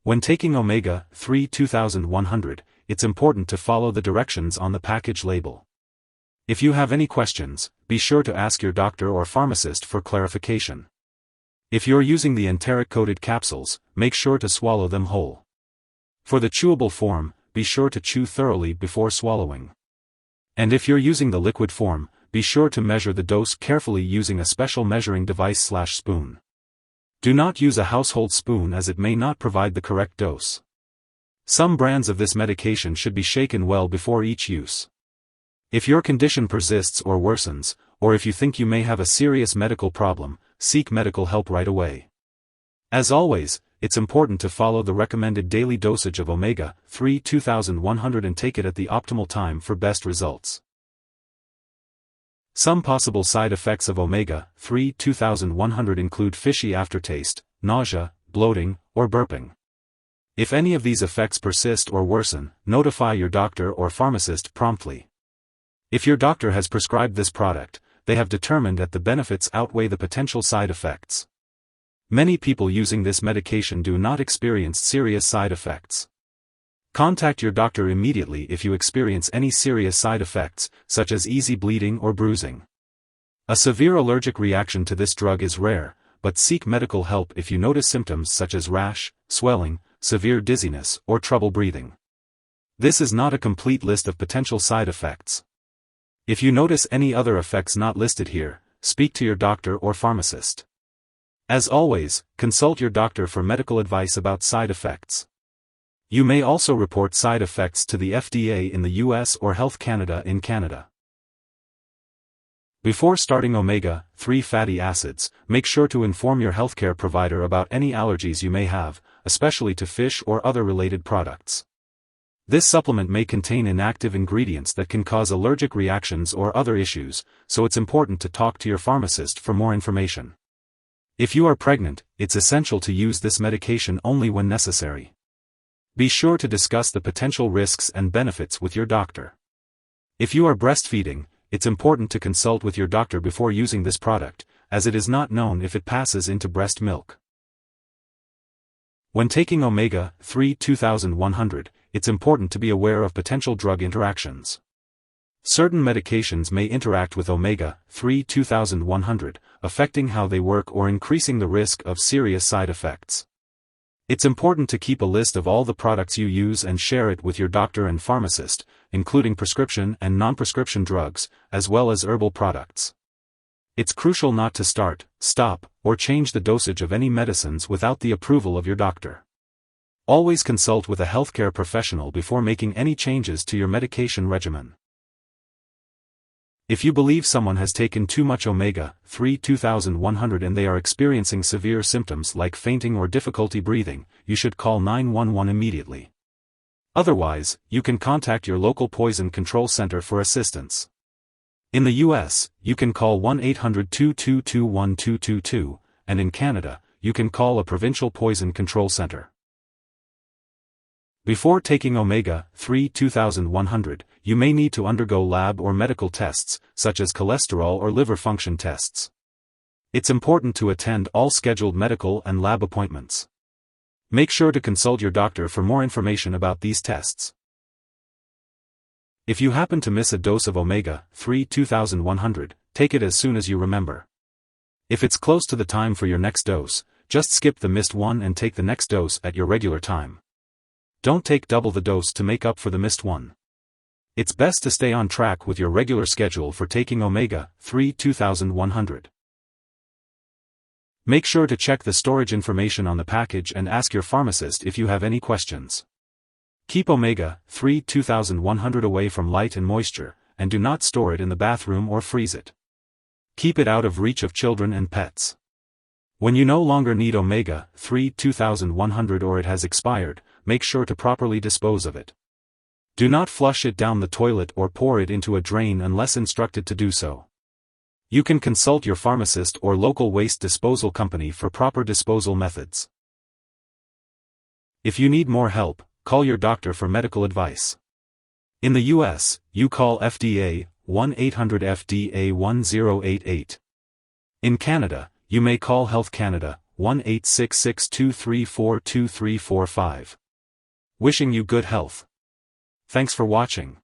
When taking Omega-3 2100, it's important to follow the directions on the package label. If you have any questions, be sure to ask your doctor or pharmacist for clarification. If you're using the enteric-coated capsules, make sure to swallow them whole. For the chewable form, be sure to chew thoroughly before swallowing. And if you're using the liquid form, be sure to measure the dose carefully using a special measuring device/spoon. Do not use a household spoon as it may not provide the correct dose. Some brands of this medication should be shaken well before each use. If your condition persists or worsens, or if you think you may have a serious medical problem, seek medical help right away. As always, it's important to follow the recommended daily dosage of Omega-3 2100 and take it at the optimal time for best results. Some possible side effects of Omega-3 2100 include fishy aftertaste, nausea, bloating, or burping. If any of these effects persist or worsen, notify your doctor or pharmacist promptly. If your doctor has prescribed this product, they have determined that the benefits outweigh the potential side effects. Many people using this medication do not experience serious side effects. Contact your doctor immediately if you experience any serious side effects, such as easy bleeding or bruising. A severe allergic reaction to this drug is rare, but seek medical help if you notice symptoms such as rash, swelling, severe dizziness, or trouble breathing. This is not a complete list of potential side effects. If you notice any other effects not listed here, speak to your doctor or pharmacist. As always, consult your doctor for medical advice about side effects. You may also report side effects to the FDA in the US or Health Canada in Canada. Before starting omega-3 fatty acids, make sure to inform your healthcare provider about any allergies you may have, especially to fish or other related products. This supplement may contain inactive ingredients that can cause allergic reactions or other issues, so it's important to talk to your pharmacist for more information. If you are pregnant, it's essential to use this medication only when necessary. Be sure to discuss the potential risks and benefits with your doctor. If you are breastfeeding, it's important to consult with your doctor before using this product, as it is not known if it passes into breast milk. When taking Omega-3 2100, it's important to be aware of potential drug interactions. Certain medications may interact with Omega-3 2100, affecting how they work or increasing the risk of serious side effects. It's important to keep a list of all the products you use and share it with your doctor and pharmacist, including prescription and non-prescription drugs, as well as herbal products. It's crucial not to start, stop, or change the dosage of any medicines without the approval of your doctor. Always consult with a healthcare professional before making any changes to your medication regimen. If you believe someone has taken too much Omega-3 2100 and they are experiencing severe symptoms like fainting or difficulty breathing, you should call 911 immediately. Otherwise, you can contact your local poison control center for assistance. In the US, you can call 1-800-222-1222, and in Canada, you can call a provincial poison control center. Before taking Omega-3 2100, you may need to undergo lab or medical tests, such as cholesterol or liver function tests. It's important to attend all scheduled medical and lab appointments. Make sure to consult your doctor for more information about these tests. If you happen to miss a dose of Omega-3 2100, take it as soon as you remember. If it's close to the time for your next dose, just skip the missed one and take the next dose at your regular time. Don't take double the dose to make up for the missed one. It's best to stay on track with your regular schedule for taking Omega-3 2100. Make sure to check the storage information on the package and ask your pharmacist if you have any questions. Keep Omega-3 2100 away from light and moisture, and do not store it in the bathroom or freeze it. Keep it out of reach of children and pets. When you no longer need Omega-3 2100 or it has expired, make sure to properly dispose of it. Do not flush it down the toilet or pour it into a drain unless instructed to do so. You can consult your pharmacist or local waste disposal company for proper disposal methods. If you need more help, call your doctor for medical advice. In the US, you call FDA 1-800-FDA-1088. In Canada, you may call Health Canada 1-866-234-2345. Wishing you good health. Thanks for watching.